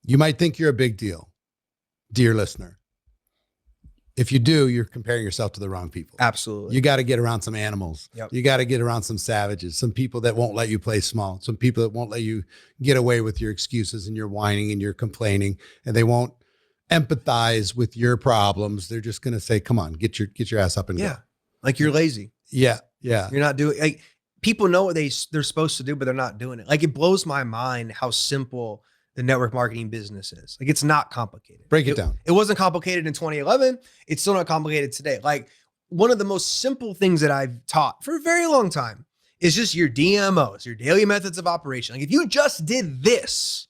You might think you're a big deal, dear listener. If you do, you're comparing yourself to the wrong people. Absolutely. You got to get around some animals. Yep. You got to get around some savages, some people that won't let you play small, some people that won't let you get away with your excuses and your whining and your complaining, and they won't empathize with your problems. They're just going to say, come on, get your ass up and go. Like you're lazy. Yeah. Yeah. You're not doing, like, people know what they're supposed to do, but they're not doing it. Like, it blows my mind how simple the network marketing business is. Like, it's not complicated. Break it down. It wasn't complicated in 2011. It's still not complicated today. Like, one of the most simple things that I've taught for a very long time is just your DMOs, your daily methods of operation. Like, if you just did this,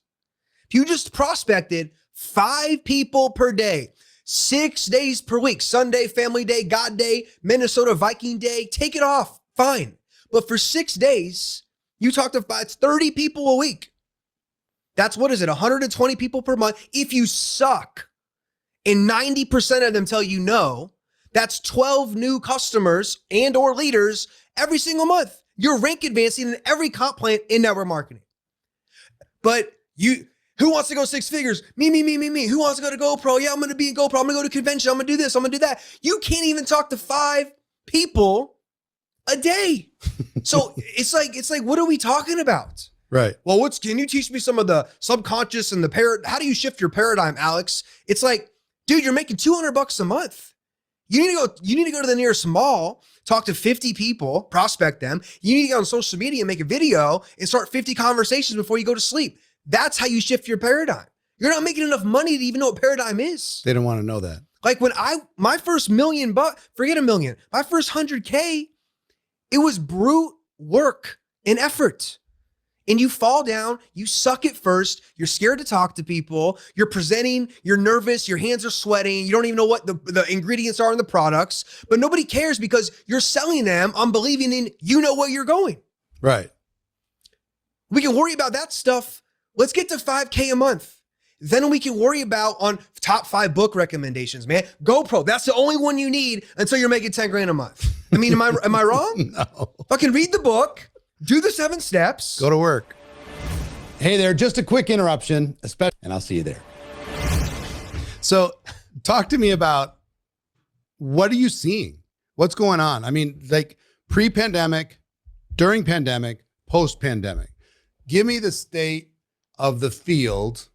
if you just prospected 5 people per day, 6 days per week, Sunday, family day, God day, Minnesota Viking day, take it off, fine. But for 6 days, you talk to it's 30 people a week. That's, what is it, 120 people per month? If you suck and 90% of them tell you no, that's 12 new customers and or leaders every single month. You're rank advancing in every comp plan in network marketing. But who wants to go 6 figures? Me. Who wants to go to GoPro? Yeah, I'm going to be in GoPro. I'm going to go to convention. I'm going to do this. I'm going to do that. You can't even talk to 5 people a day. So it's like, what are we talking about? Right. Well, can you teach me some of the subconscious and how do you shift your paradigm, Alex? It's like, dude, you're making $200 a month. You need to go to the nearest mall, talk to 50 people, prospect them. You need to get on social media and make a video and start 50 conversations before you go to sleep. That's how you shift your paradigm. You're not making enough money to even know what paradigm is. They don't want to know that. Like, when my first $1 million, forget $1 million, my first 100K, it was brute work and effort. And you fall down, you suck at first, you're scared to talk to people, you're presenting, you're nervous, your hands are sweating, you don't even know what the ingredients are in the products, but nobody cares because you're selling them on believing in, you know where you're going. Right. We can worry about that stuff. Let's get to 5K a month. Then we can worry about on top 5 book recommendations, man. GoPro, that's the only one you need until you're making 10 grand a month. I mean, am I wrong? No. Fucking read the book. Do the 7 steps. Go to work. Hey there, just a quick interruption, and I'll see you there. So talk to me about, what are you seeing? What's going on? I mean, like, pre-pandemic, during pandemic, post-pandemic. Give me the state of the field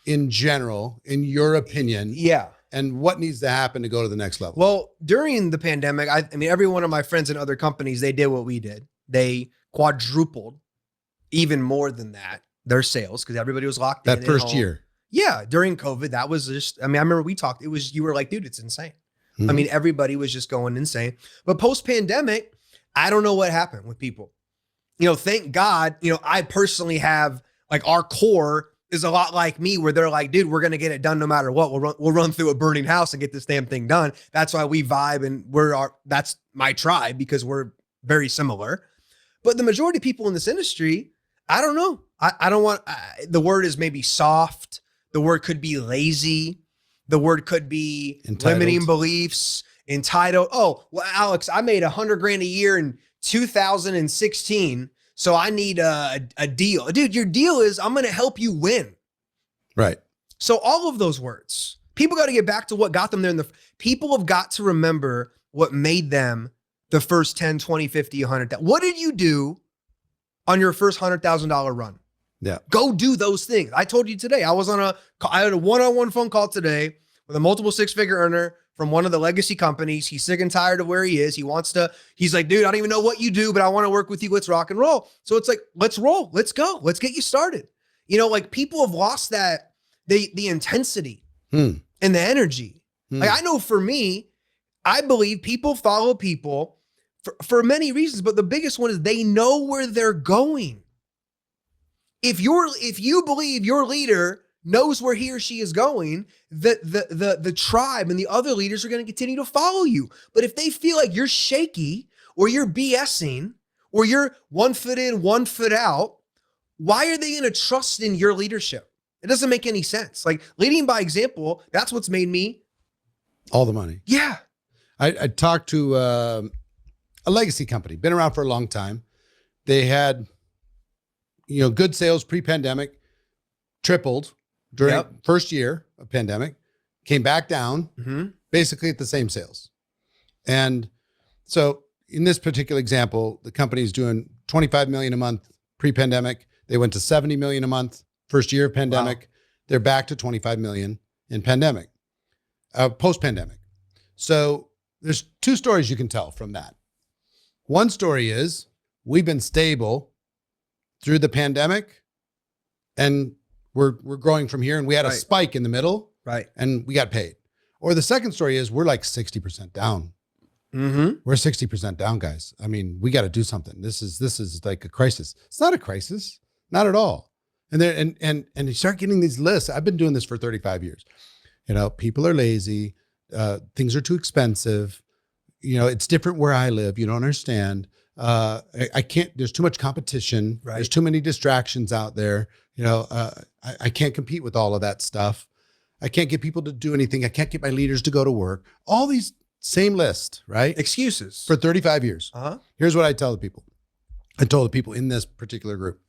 in general, in your opinion. Yeah. And what needs to happen to go to the next level? Well, during the pandemic, I mean, every one of my friends in other companies, they did what we did. They quadrupled, even more than that, their sales, because everybody was locked in. That first year. Yeah. During COVID, that was just, I mean, I remember we talked, you were like, dude, it's insane. Mm-hmm. I mean, everybody was just going insane. But post-pandemic, I don't know what happened with people. Thank God, I personally have, like, our core is a lot like me, where they're like, dude, we're going to get it done no matter what. We'll run through a burning house and get this damn thing done. That's why we vibe, and that's my tribe, because we're very similar. But the majority of people in this industry, I don't know. I don't want, the word is maybe soft. The word could be lazy. The word could be entitled. Limiting beliefs, entitled. Oh, well, Alex, I made $100 grand a year in 2016. So I need a deal. Dude, your deal is, I'm going to help you win. Right. So all of those words, people got to get back to what got them there. People have got to remember what made them the first 10, 20, 50, 100. What did you do on your first $100,000 run? Yeah. Go do those things. I told you today, I had a one-on-one phone call today with a multiple 6-figure earner from one of the legacy companies. He's sick and tired of where he is. He's like, dude, I don't even know what you do, but I want to work with you. Let's rock and roll. So it's like, let's roll. Let's go. Let's get you started. Like, people have lost that, the intensity and the energy. Like, I know for me, I believe people follow people for many reasons, but the biggest one is they know where they're going. If you believe your leader knows where he or she is going, the tribe and the other leaders are going to continue to follow you. But if they feel like you're shaky, or you're BSing, or you're 1 foot in, 1 foot out, why are they going to trust in your leadership? It doesn't make any sense. Like, leading by example, that's what's made me all the money. Yeah. I talked to a legacy company, been around for a long time. They had, good sales pre-pandemic, tripled. during Yep. first year of pandemic, came back down basically at the same sales. And so in this particular example, the company is doing 25 million a month pre-pandemic. They went to 70 million a month first year of pandemic. Wow. They're back to 25 million in pandemic, post-pandemic. So there's two stories you can tell from that. One story is we've been stable through the pandemic and we're growing from here, and we had a spike in the middle, and we got paid. Or the second story is we're like 60% down. We're 60% down, guys. I mean, we got to do something. This is like a crisis. It's not a crisis, not at all. And there and you start getting these lists. I've been doing this for 35 years. You know, people are lazy. Things are too expensive. You know, it's different where I live. You don't understand. I can't. There's too much competition. There's too many distractions out there. You know, I can't compete with all of that stuff. I can't get people to do anything. I can't get my leaders to go to work. All these same list, right? Excuses. For 35 years. Here's what I tell the people. I told the people in this particular group,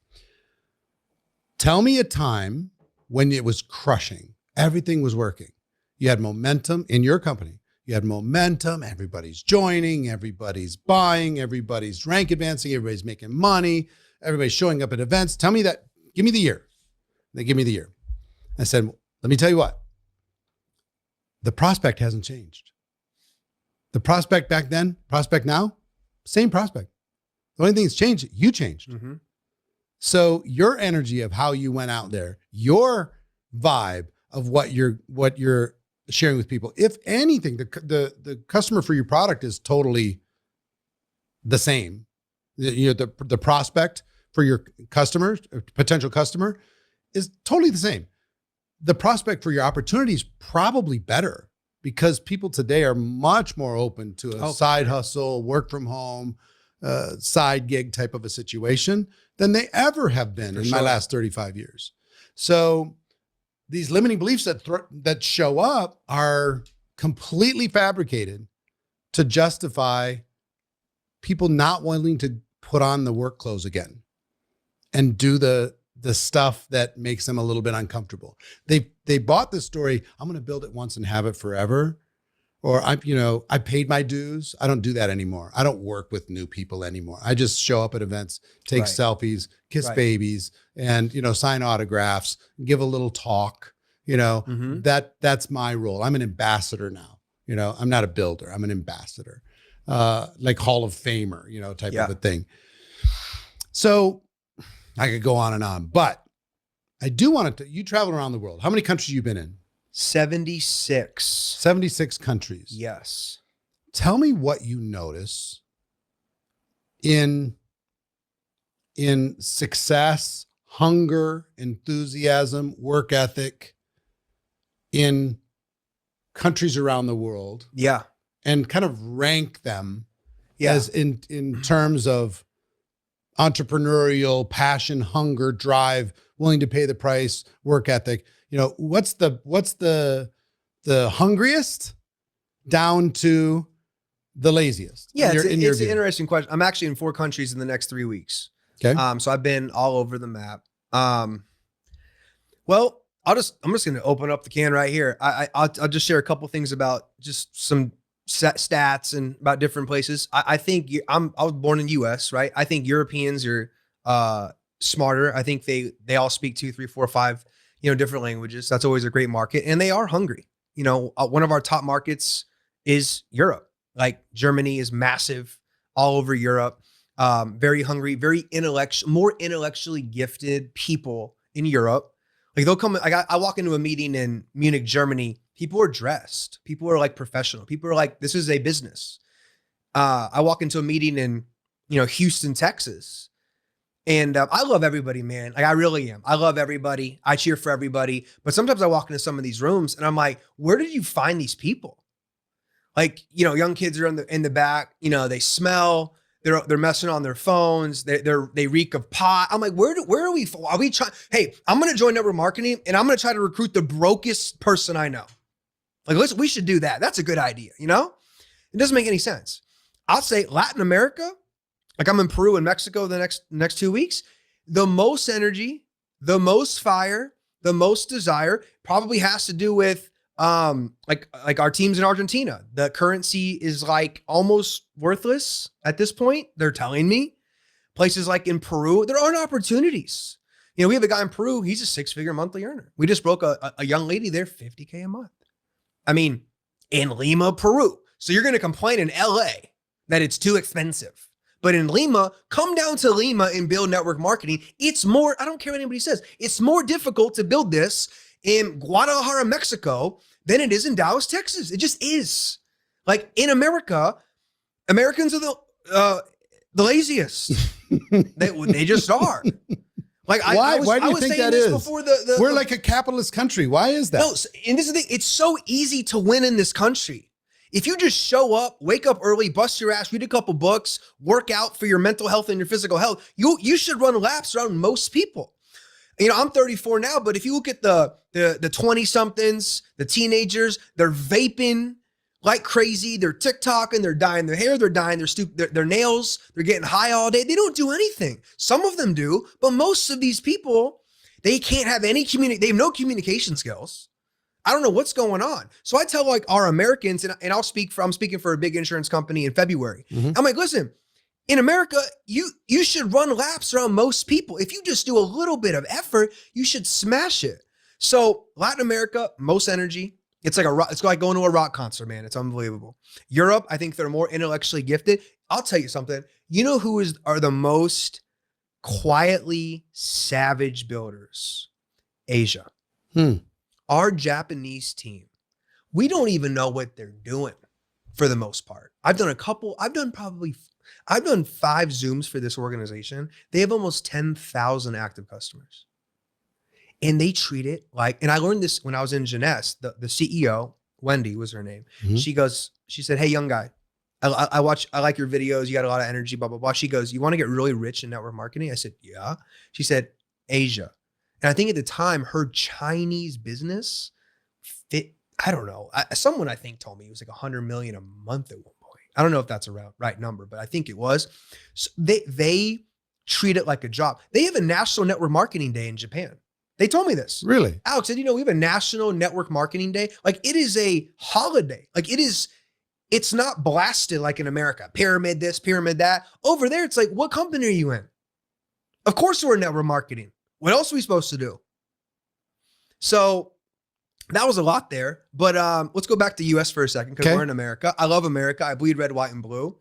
tell me a time when it was crushing. Everything was working. You had momentum in your company. You had momentum. Everybody's joining. Everybody's buying. Everybody's rank advancing. Everybody's making money. Everybody's showing up at events. Tell me that. Give me the year. They give me the year. I said, let me tell you what. The prospect hasn't changed. The prospect back then, prospect now, same prospect. The only thing that's changed, you changed. So your energy of how you went out there, your vibe of what you're sharing with people, if anything, the customer for your product is totally the same. You know, the prospect for your customers, potential customer, is totally the same. The prospect for your opportunity is probably better, because people today are much more open to a side hustle, work from home, side gig type of a situation than they ever have been in my last 35 years. So these limiting beliefs that show up are completely fabricated to justify people not wanting to put on the work clothes again and do the stuff that makes them a little bit uncomfortable. They bought this story. I'm going to build it once and have it forever. Or I paid my dues. I don't do that anymore. I don't work with new people anymore. I just show up at events, take selfies, kiss babies, and, sign autographs, give a little talk, that's my role. I'm an ambassador now. I'm not a builder. I'm an ambassador, like Hall of Famer, type of a thing. So I could go on and on, but I do want to, you travel around the world. How many countries have you been in? 76. 76 countries. Yes. Tell me what you notice in success, hunger, enthusiasm, work ethic in countries around the world. Yeah. And kind of rank them as in terms of entrepreneurial passion, hunger, drive, willing to pay the price, work ethic. What's the hungriest down to the laziest? Yeah, it's an interesting question. I'm actually in 4 countries in the next 3 weeks. Okay. So I've been all over the map. Well, I'm just going to open up the can right here. I'll just share a couple things about just some stats and about different places. I think I was born in US, right? I think Europeans are smarter. I think they all speak 2, 3, 4, 5, different languages. That's always a great market, and they are hungry. One of our top markets is Europe. Like Germany is massive all over Europe. Very hungry, very more intellectually gifted people in Europe. Like they'll come, like I walk into a meeting in Munich, Germany. People are dressed. People are like professional. People are like, this is a business. I walk into a meeting in, Houston, Texas. And I love everybody, man. Like I really am. I love everybody. I cheer for everybody. But sometimes I walk into some of these rooms and I'm like, where did you find these people? Like, young kids are in the back, they smell, they're messing on their phones. They reek of pot. I'm like, where are we trying? Hey, I'm going to join network marketing and I'm going to try to recruit the brokest person I know. Like, we should do that. That's a good idea. It doesn't make any sense. I'll say Latin America, like I'm in Peru and Mexico the next 2 weeks, the most energy, the most fire, the most desire probably has to do with like our teams in Argentina. The currency is like almost worthless at this point. They're telling me. Places like in Peru, there aren't opportunities. You know, we have a guy in Peru, he's a 6-figure monthly earner. We just broke a young lady there, $50K a month. I mean, in Lima, Peru. So you're going to complain in LA that it's too expensive. But in Lima, come down to Lima and build network marketing. It's more, I don't care what anybody says, it's more difficult to build this in Guadalajara, Mexico than it is in Dallas, Texas. It just is. Like in America, Americans are the laziest. they just are. Like why do you think that is? Before We're like a capitalist country. Why is that? No, and this is the thing. It's so easy to win in this country. If you just show up, wake up early, bust your ass, read a couple books, work out for your mental health and your physical health, you should run laps around most people. You know, I'm 34 now, but if you look at the 20-somethings, the teenagers, they're vaping like crazy. They're TikToking, they're dyeing their hair, they're dyeing their nails, they're getting high all day. They don't do anything. Some of them do, but most of these people, they can't have any they have no communication skills. I don't know what's going on. So I tell like our Americans, and I'm speaking for a big insurance company in February. Mhm. I'm like, listen, in America, you should run laps around most people. If you just do a little bit of effort, you should smash it. So Latin America, most energy. It's like going to a rock concert, man. It's unbelievable. Europe, I think they're more intellectually gifted. I'll tell you something. You know who are the most quietly savage builders? Asia. Our Japanese team, we don't even know what they're doing for the most part. I've done 5 Zooms for this organization. They have almost 10,000 active customers. And they treat it like, and I learned this when I was in Jeunesse, the CEO, Wendy was her name. Mhm. She said, hey, young guy, I like your videos. You got a lot of energy, blah, blah, blah. She goes, you want to get really rich in network marketing? I said, yeah. She said, Asia. And I think at the time, her Chinese business fit, I don't know. Someone I think told me it was like 100 million a month at one point. I don't know if that's a right number, but I think it was. So they treat it like a job. They have a national network marketing day in Japan. They told me this. Really? Alex said, we have a national network marketing day. Like it is a holiday. Like it's not blasted like in America. Pyramid this, pyramid that. Over there, it's like, what company are you in? Of course we're in network marketing. What else are we supposed to do? So that was a lot there. But let's go back to US for a second because we're in America. I love America. I bleed red, white, and blue.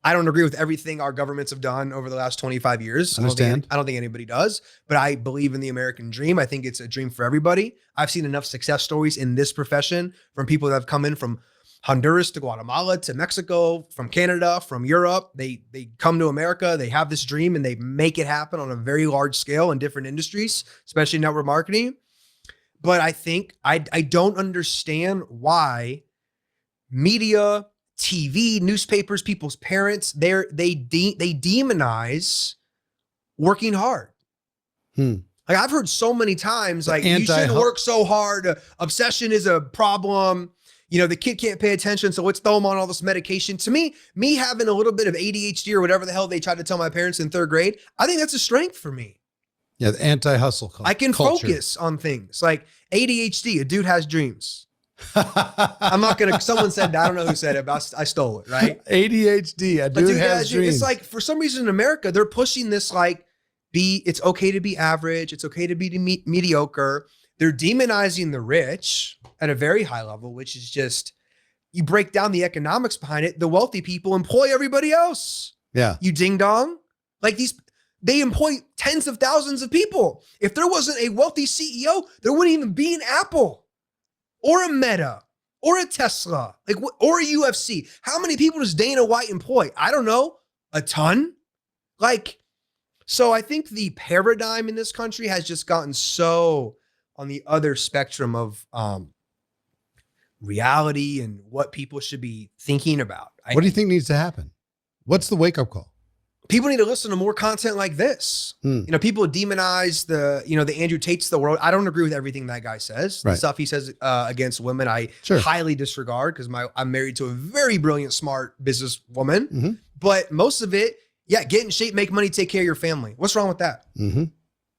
I don't agree with everything our governments have done over the last 25 years. I don't think anybody does, but I believe in the American dream. I think it's a dream for everybody. I've seen enough success stories in this profession from people that have come in from Honduras to Guatemala to Mexico, from Canada, from Europe. They come to America, they have this dream and they make it happen on a very large scale in different industries, especially network marketing. But I think I don't understand why media, TV, newspapers, people's parents, they demonize working hard. Like I've heard so many times, like you shouldn't work so hard. Obsession is a problem. You know, the kid can't pay attention, so let's throw him on all this medication. To me having a little bit of ADHD or whatever the hell they tried to tell my parents in 3rd grade, I think that's a strength for me. Yeah, the anti-hustle culture. I can focus on things like ADHD. A dude has dreams. I'm not gonna. Someone said that. I don't know who said it, but I stole it. Right? ADHD. A dude has dreams. It's like for some reason in America they're pushing this like it's okay to be average. It's okay to be mediocre. They're demonizing the rich at a very high level, which is just you break down the economics behind it. The wealthy people employ everybody else. Yeah. You ding dong. Like they employ tens of thousands of people. If there wasn't a wealthy CEO, there wouldn't even be an Apple or a Meta or a Tesla, or a UFC. How many people does Dana White employ? I don't know. A ton. So I think the paradigm in this country has just gotten so on the other spectrum of reality and what people should be thinking about. What do you think needs to happen? What's the wake-up call? People need to listen to more content like this. You know, people demonize the Andrew Tates of the world. I don't agree with everything that guy says. Right. The stuff he says against women, I highly disregard because I'm married to a very brilliant, smart businesswoman. But most of it, get in shape, make money, take care of your family. What's wrong with that?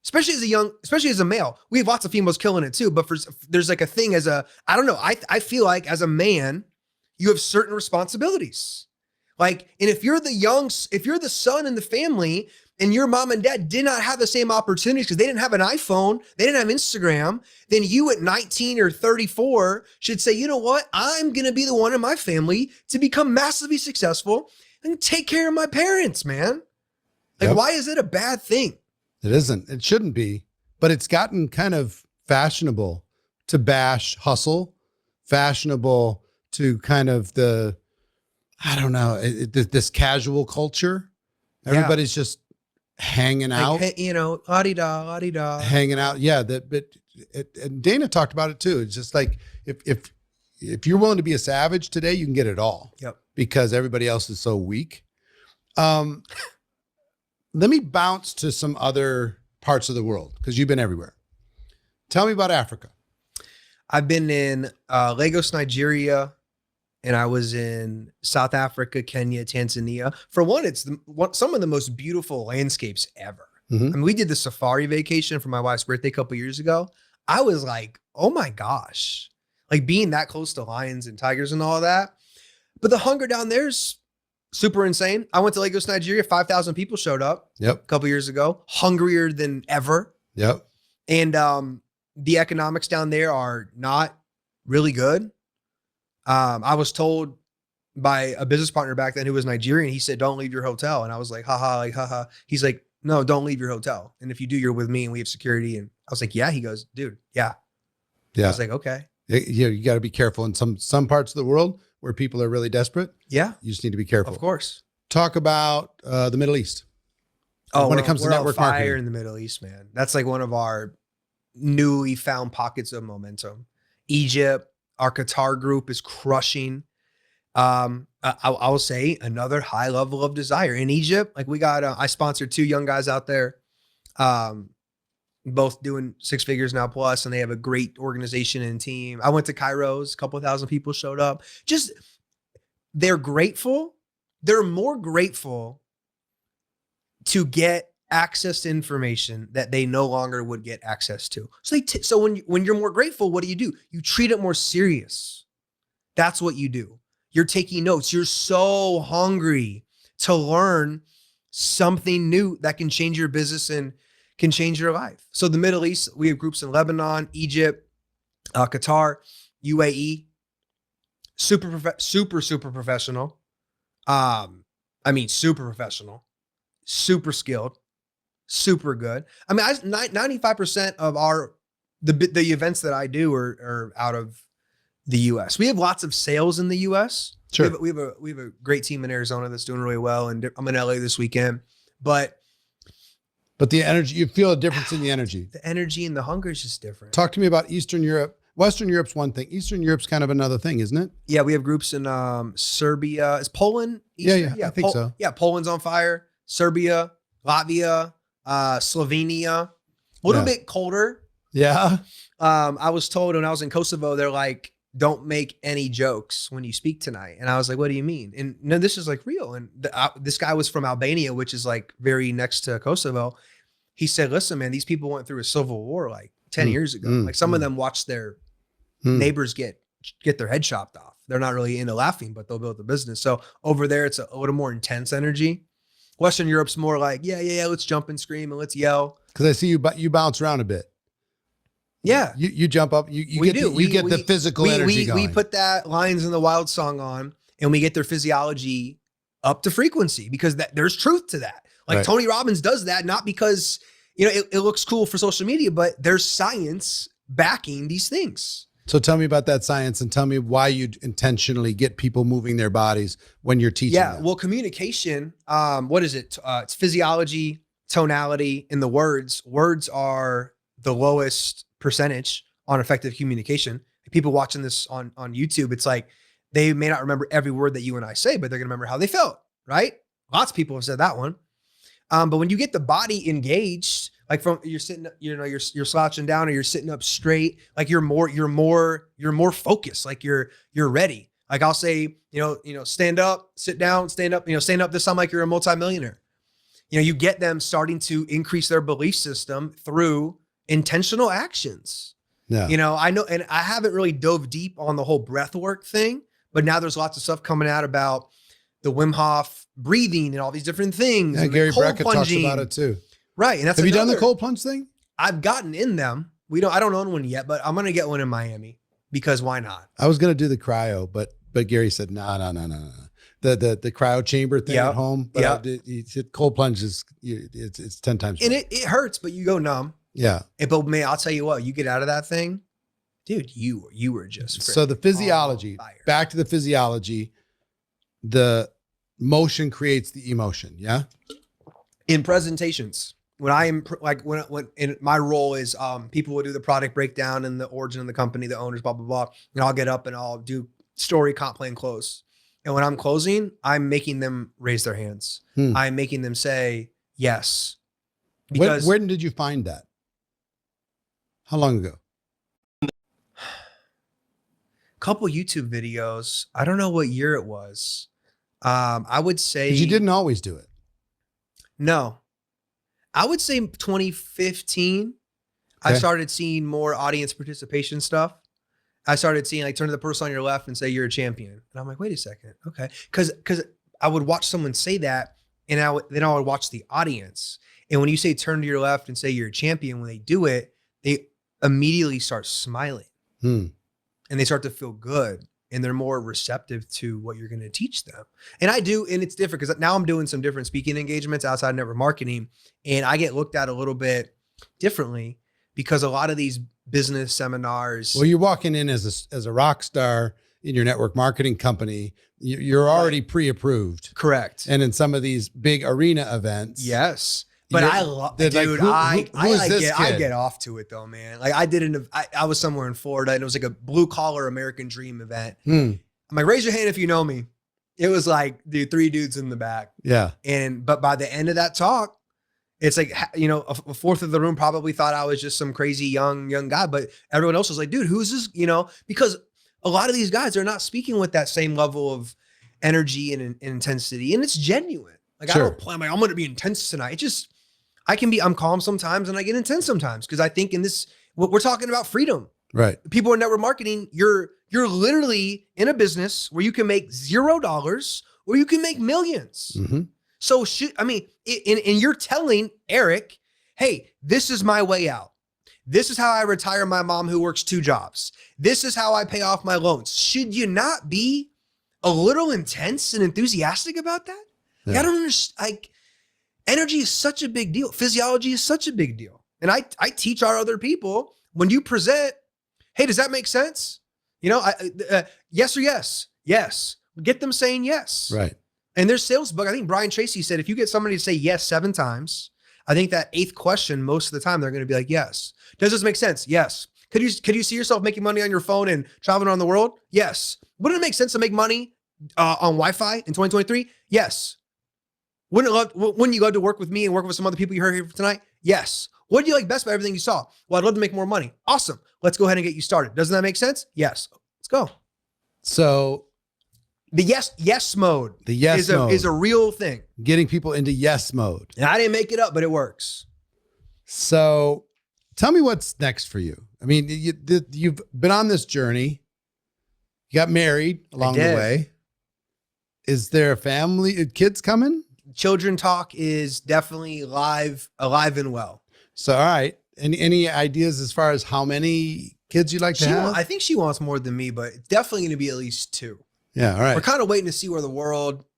especially as a male. We have lots of females killing it too, but there's like a thing I don't know. I feel like as a man, you have certain responsibilities. Like, and if you're the son in the family and your mom and dad did not have the same opportunities because they didn't have an iPhone, they didn't have Instagram, then you at 19 or 34 should say, you know what? I'm going to be the one in my family to become massively successful and take care of my parents, man. Like, Yep. why is it a bad thing? It isn't. It shouldn't be. But it's gotten kind of fashionable to bash hustle, fashionable to kind of I don't know, this casual culture. Yeah. Everybody's just hanging Like, out, hey, you know, la-di-da. hanging out. Yeah. And Dana talked about it too. It's just like, if you're willing to be a savage today, you can get it all. Yep. Because everybody else is so weak. Let me bounce to some other parts of the world because you've been everywhere. Tell me about Africa. I've been in Lagos, Nigeria, and I was in South Africa, Kenya, Tanzania. For one, it's some of the most beautiful landscapes ever. Mhm. I mean, we did the safari vacation for my wife's birthday a couple years ago. I was like, oh my gosh, like being that close to lions and tigers and all of that. But the hunger down there's super insane. I went to Lagos, Nigeria. 5,000 people showed up Yep. a couple years ago, hungrier than ever. Yep. And the economics down there are not really good. I was told by a business partner back then who was Nigerian. He said, don't leave your hotel. And I was like, haha, like, haha. He's like, no, don't leave your hotel. And if you do, you're with me and we have security. And I was like, yeah. He goes, dude, yeah. Yeah. I was like, okay. Yeah. You got to be careful in some parts of the world where people are really desperate. Yeah, You just need to be careful. of course. Talk about the Middle East. Oh, When it comes to we're on network fire marketing. in the Middle East, man. That's like one of our newly found pockets of momentum. Egypt, our Qatar group is crushing. I will say another high level of desire in Egypt. Like we got, I sponsored 2 young guys out there, both doing 6 figures now plus, and they have a great organization and team. I went to Kairos, a couple thousand people showed up. Just, they're grateful. They're more grateful to get access to information that they no longer would get access to. So so when you're more grateful, what do? You treat it more serious. That's what you do. You're taking notes. You're so hungry to learn something new that can change your business and can change your life. So the Middle East, we have groups in Lebanon, Egypt, Qatar, UAE, super professional. Super professional, super skilled, super good. I mean, 95% of the events that I do are out of the US. We have lots of sales in the US. Sure. We have a great team in Arizona that's doing really well. And I'm in LA this weekend, but the energy, you feel a difference in the energy. the energy and the hunger is just different. Talk to me about Eastern Europe. Western Europe's one thing. Eastern Europe's kind of another thing, isn't it? Yeah, we have groups in Serbia. Is Poland? Yeah, I think so. Yeah, Poland's on fire. Serbia, Latvia, Slovenia. A little bit colder. Yeah. I was told when I was in Kosovo, they're like, don't make any jokes when you speak tonight. And I was like, what do you mean? And no, this is like real. And this guy was from Albania, which is like very next to Kosovo. He said, listen, man, these people went through a civil war like 10 years ago. Like some of them watched their neighbors get their head chopped off. They're not really into laughing, but they'll build the business. So over there, it's a little more intense energy. Western Europe's more like, yeah, let's jump and scream and let's yell. Because I see you bounce around a bit. Yeah. You jump up. You We get do. the physical energy going. We put that Lions in the Wild song on and we get their physiology up to frequency because there's truth to that. Like Right. Tony Robbins does that, not because, it looks cool for social media, but there's science backing these things. So tell me about that science and tell me why you intentionally get people moving their bodies when you're teaching Yeah. them. Well, communication, what is it? It's physiology, tonality, and the words. Words are the lowest percentage on effective communication. People watching this on YouTube, it's like they may not remember every word that you and I say, but they're going to remember how they felt, right? Lots of people have said that one. But when you get the body engaged, like from you're sitting, you're slouching down or you're sitting up straight, like you're more focused, like you're ready. Like I'll say, stand up, sit down, stand up, stand up. This sound like you're a multimillionaire. you get them starting to increase their belief system through intentional actions. Yeah. I know, and I haven't really dove deep on the whole breath work thing, but now there's lots of stuff coming out about the Wim Hof breathing and all these different things. Yeah, and Gary cold Breckett talks about it too. Right. And that's Have you done the cold plunge thing? I've gotten in them. I don't own one yet, but I'm going to get one in Miami because why not? I was going to do the cryo, but Gary said, no. The cryo chamber thing at home. But he said cold plunge it's 10 times. And it hurts, but you go numb. Yeah. But man, I'll tell you what, you get out of that thing, dude, you were just so the physiology, back to the physiology, the motion creates the emotion. Yeah. In presentations, when I am when in my role is people will do the product breakdown and the origin of the company, the owners, blah, blah, blah. And I'll get up and I'll do story, comp plan, close. And when I'm closing, I'm making them raise their hands. I'm making them say yes. Because when did you find that? How long ago? Couple YouTube videos. I don't know what year it was. I would say you didn't always do it. No, I would say 2015. Okay. I started seeing more audience participation stuff. I started seeing like turn to the person on your left and say you're a champion. And I'm like, wait a second. Okay. Cause I would watch someone say that and then I would watch the audience. And when you say turn to your left and say you're a champion, when they do it, they immediately start smiling and they start to feel good and they're more receptive to what you're going to teach them. And I do, and it's different because now I'm doing some different speaking engagements outside network marketing and I get looked at a little bit differently because a lot of these business seminars. Well, you're walking in as a rock star in your network marketing company. You're already pre-approved. Correct. And in some of these big arena events. Yes. But I love, dude, like, I get off to it though, man. Like I was somewhere in Florida and it was like a blue collar American dream event. I'm like, raise your hand if you know me. It was like, dude, 3 dudes in the back. Yeah. But by the end of that talk, it's like, a fourth of the room probably thought I was just some crazy young guy, but everyone else was like, dude, who's this? Because a lot of these guys are not speaking with that same level of energy and intensity. And it's genuine. Like I don't plan, I'm going to be intense tonight. It just, I'm calm sometimes and I get intense sometimes. Cause I think we're talking about freedom, right? People in network marketing, you're literally in a business where you can make $0 or you can make millions. Mm-hmm. So and you're telling Eric, hey, this is my way out. This is how I retire my mom who works 2 jobs. This is how I pay off my loans. Should you not be a little intense and enthusiastic about that? Yeah. I don't understand. Energy is such a big deal. Physiology is such a big deal. And I teach our other people when you present, hey, does that make sense? Yes or yes? Yes. Get them saying yes. Right. And there's sales book. I think Brian Tracy said, if you get somebody to say yes 7 times, I think that 8th question, most of the time, they're going to be like, yes. Does this make sense? Yes. Could you see yourself making money on your phone and traveling around the world? Yes. Wouldn't it make sense to make money on Wi-Fi in 2023? Yes. Wouldn't you love to work with me and work with some other people you heard here tonight? Yes. What do you like best about everything you saw? Well, I'd love to make more money. Awesome. Let's go ahead and get you started. Doesn't that make sense? Yes. Let's go. So the yes mode is a real thing. Getting people into yes mode. And I didn't make it up, but it works. So tell me what's next for you. I mean, you've been on this journey. You got married along the way. Is there a family, kids coming? Children Talk is definitely alive and well. So, all right. Any ideas as far as how many kids you'd like to have? I think she wants more than me, but it's definitely going to be at least 2. Yeah. All right. We're kind of waiting to see where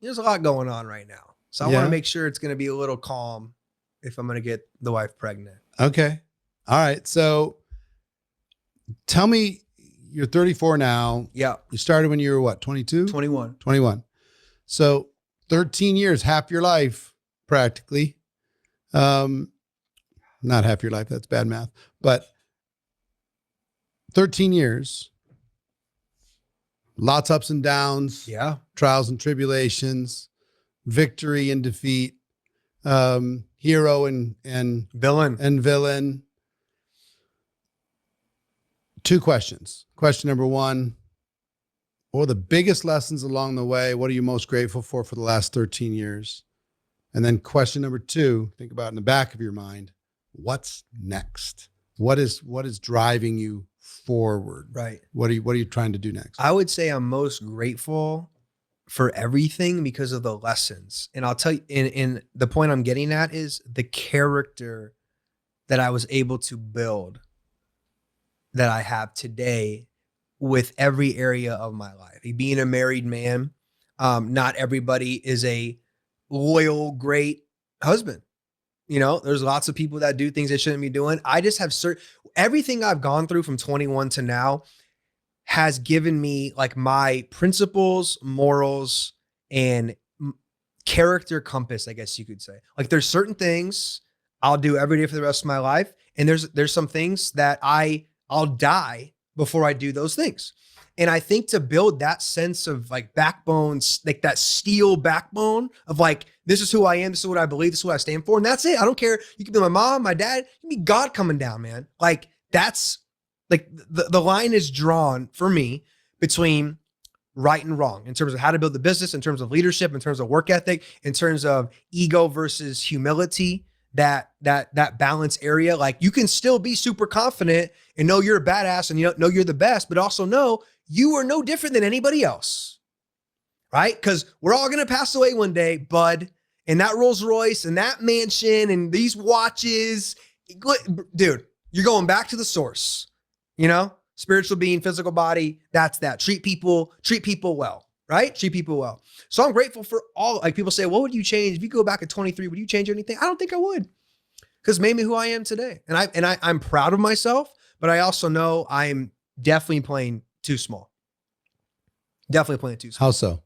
there's a lot going on right now. So I want to make sure it's going to be a little calm if I'm going to get the wife pregnant. Okay. All right. So tell me, you're 34 now. Yeah. You started when you were what? 22? 21. 21. So 13 years, half your life, practically. Not half your life. That's bad math, but 13 years, lots of ups and downs. Yeah. Trials and tribulations, victory and defeat, hero and villain. 2 questions. Question number 1, what are the biggest lessons along the way? What are you most grateful for the last 13 years? And then question number 2, think about in the back of your mind, what's next? What is driving you forward? Right. What are you trying to do next? I would say I'm most grateful for everything because of the lessons. And I'll tell you, in the point I'm getting at is the character that I was able to build that I have today with every area of my life. Being a married man, not everybody is a loyal, great husband. You know, there's lots of people that do things they shouldn't be doing. I just have everything I've gone through from 21 to now has given me like my principles, morals, and character compass, I guess you could say. Like there's certain things I'll do every day for the rest of my life. And there's some things that I'll die before I do those things. And I think to build that sense of like backbones, like that steel backbone of like, this is who I am. This is what I believe. This is what I stand for. And that's it. I don't care. You can be my mom, my dad, you can be God coming down, man. Like that's like the line is drawn for me between right and wrong in terms of how to build the business, in terms of leadership, in terms of work ethic, in terms of ego versus humility, that balance area. Like you can still be super confident and know you're a badass and you know you're the best, but also know you are no different than anybody else, right? Because we're all going to pass away one day, bud. And that Rolls Royce and that mansion and these watches, dude, you're going back to the source, you know, spiritual being, physical body. That's that. Treat people well, right? Treat people well. So I'm grateful for all, like people say, what would you change? If you go back at 23, would you change anything? I don't think I would, because made me who I am today. And I'm proud of myself, but I also know I'm definitely playing too small. Definitely playing too small. How so?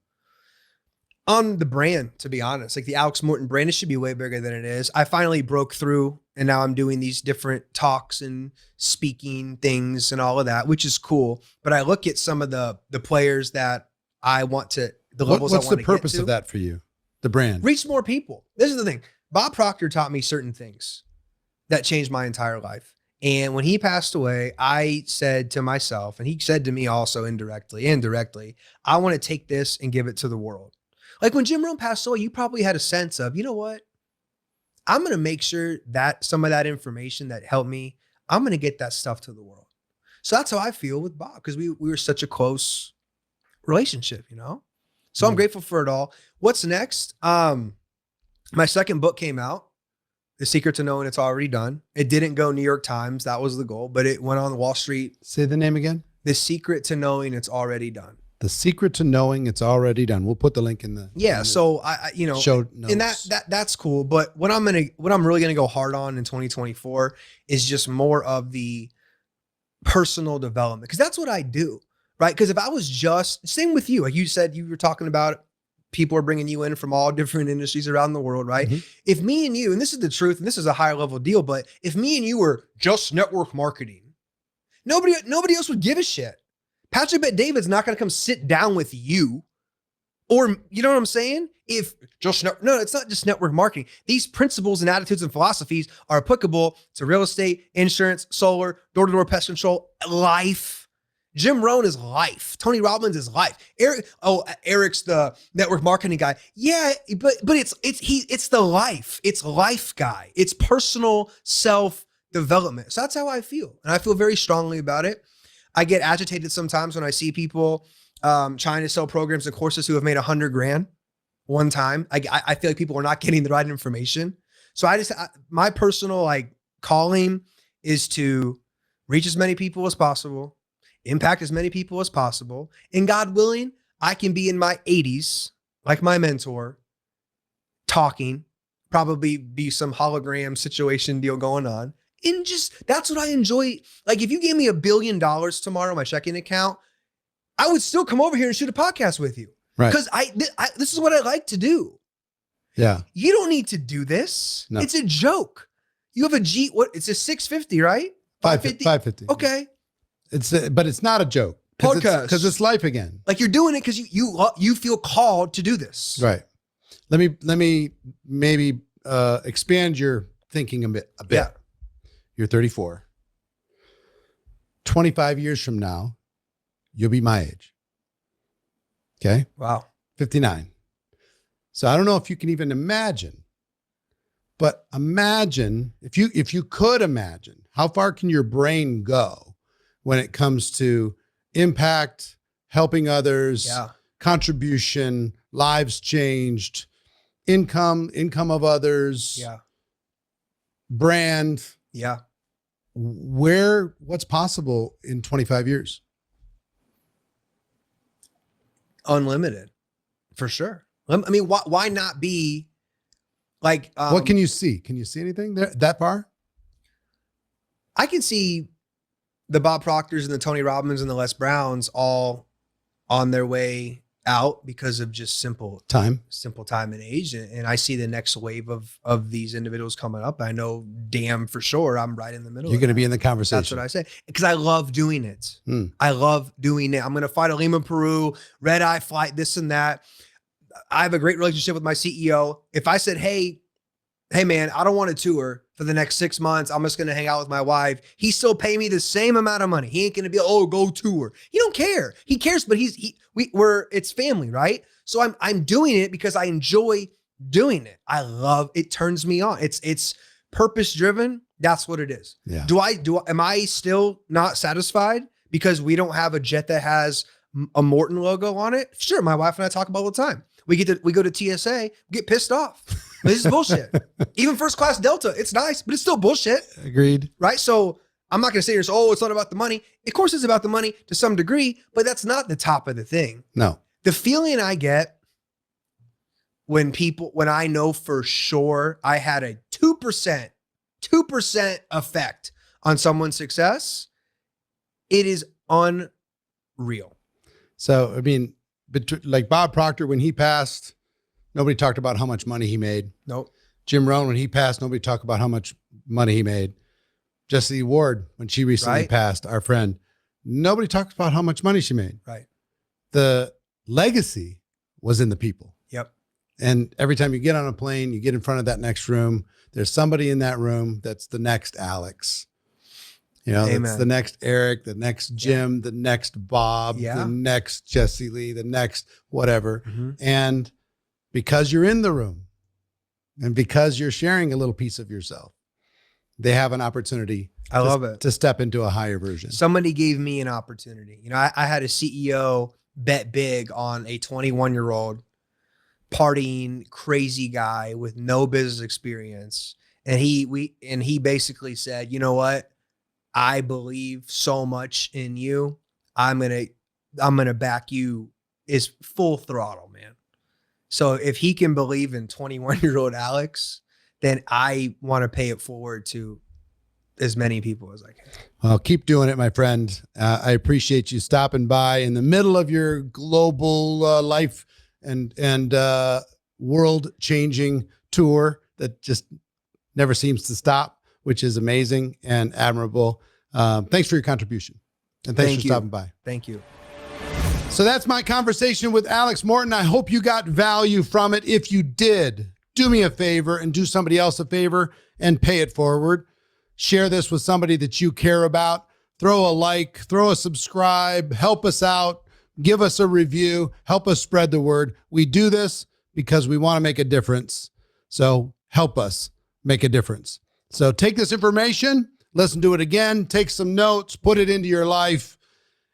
On the brand, to be honest, like the Alex Morton brand, it should be way bigger than it is. I finally broke through and now I'm doing these different talks and speaking things and all of that, which is cool. But I look at some of the players that I want to, the levels I want to get to. What's the purpose of that for you? The brand? Reach more people. This is the thing. Bob Proctor taught me certain things that changed my entire life. And when he passed away, I said to myself, and he said to me also indirectly, I want to take this and give it to the world. Like when Jim Rohn passed away, you probably had a sense of, you know what? I'm going to make sure that some of that information that helped me, I'm going to get that stuff to the world. So that's how I feel with Bob, because we were such a close relationship, you know? So I'm grateful for it all. What's next? My second book came out, The Secret to Knowing It's Already Done. It didn't go New York Times. That was the goal, but it went on Wall Street. Say the name again. The Secret to Knowing It's Already Done. The Secret to Knowing It's Already Done. We'll put the link in the So I you know, show notes. And that's cool. But what I'm really gonna go hard on in 2024 is just more of the personal development, because that's what I do, right? Because if I was just same with you, like you said, you were talking about people are bringing you in from all different industries around the world, right? Mm-hmm. If me and you, and this is the truth, and this is a higher level deal, but if me and you were just network marketing, nobody else would give a shit. Patrick Bet-David's not going to come sit down with you, or you know what I'm saying? If just no, it's not just network marketing. These principles and attitudes and philosophies are applicable to real estate, insurance, solar, door-to-door pest control, life. Jim Rohn is life. Tony Robbins is life. Eric's the network marketing guy. Yeah, but it's the life. It's life guy. It's personal self-development. So that's how I feel. And I feel very strongly about it. I get agitated sometimes when I see people trying to sell programs and courses who have made $100,000 one time. I feel like people are not getting the right information. So my personal like calling is to reach as many people as possible, impact as many people as possible. And God willing, I can be in my 80s, like my mentor, talking, probably be some hologram situation deal going on. And just, that's what I enjoy. Like if you gave me $1 billion tomorrow, my checking account, I would still come over here and shoot a podcast with you. Right. Because this is what I like to do. Yeah. You don't need to do this. No. It's a joke. You have it's a 650, right? 550. Okay. But it's not a joke. Podcast. Because it's life again. Like you're doing it because you feel called to do this. Right. Let me maybe expand your thinking a bit. Yeah. You're 34. 25 years from now, you'll be my age. Okay. Wow. 59. So I don't know if you can even imagine But imagine if you could imagine, how far can your brain go when it comes to impact, helping others, Yeah. contribution, lives changed, income of others, Yeah. brand, Yeah. what's possible in 25 years? Unlimited, for sure. I mean, why not be like, What can you see? Can you see anything there that far? I can see the Bob Proctors and the Tony Robbins and the Les Browns all on their way out because of just simple Time. time and age. And I see the next wave of these individuals coming up. I know damn for sure I'm right in the middle. You're going to of be that. in the conversation. That's what I say. Because I love doing it. Hmm. I love doing it. I'm going to fly to Lima, Peru, red eye flight, this and that. I have a great relationship with my CEO. If I said, hey man, I don't want to tour for the next 6 months, I'm just going to hang out with my wife, he still pay me the same amount of money. He ain't going to be, oh, go tour. He don't care. He cares, but it's family, right? So I'm doing it because I enjoy doing it. I love it. Turns me on. It's purpose driven. That's what it is. Yeah. Am I still not satisfied because we don't have a jet that has a Morton logo on it? Sure. My wife and I talk about it all the time. We go to TSA, get pissed off. This is bullshit. Even first class Delta, it's nice, but it's still bullshit. Agreed. Right? So I'm not going to say, oh, it's not about the money. Of course it's about the money to some degree, but that's not the top of the thing. No. The feeling I get when I know for sure I had a 2% effect on someone's success, it is unreal. So, I mean, like Bob Proctor, when he passed, nobody talked about how much money he made. Nope. Jim Rohn, when he passed, nobody talked about how much money he made. Jessie Ward, when she recently passed, our friend, nobody talked about how much money she made. Right. The legacy was in the people. Yep. And every time you get on a plane, you get in front of that next room, there's somebody in that room that's the next Alex. You know, Amen. that's the next Eric, the next Jim, the next Bob, the next Jesse Lee, the next whatever. Mm-hmm. And because you're in the room and because you're sharing a little piece of yourself, they have an opportunity I love it. to step into a higher version. Somebody gave me an opportunity. You know, I had a CEO bet big on a 21-year-old partying crazy guy with no business experience. And he basically said, you know what? I believe so much in you. I'm gonna back you is full throttle, man. So if he can believe in 21-year-old Alex, then I want to pay it forward to as many people as I can. Well, keep doing it, my friend. I appreciate you stopping by in the middle of your global life and world-changing tour that just never seems to stop, which is amazing and admirable. Thanks for your contribution. And thanks for stopping by. Thank you. So that's my conversation with Alex Morton. I hope you got value from it. If you did, do me a favor and do somebody else a favor and pay it forward. Share this with somebody that you care about. Throw a like, throw a subscribe, help us out, give us a review, help us spread the word. We do this because we want to make a difference. So help us make a difference. So take this information, listen to it again, take some notes, put it into your life,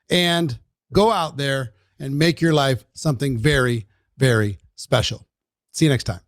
and go out there and make your life something very, very special. See you next time.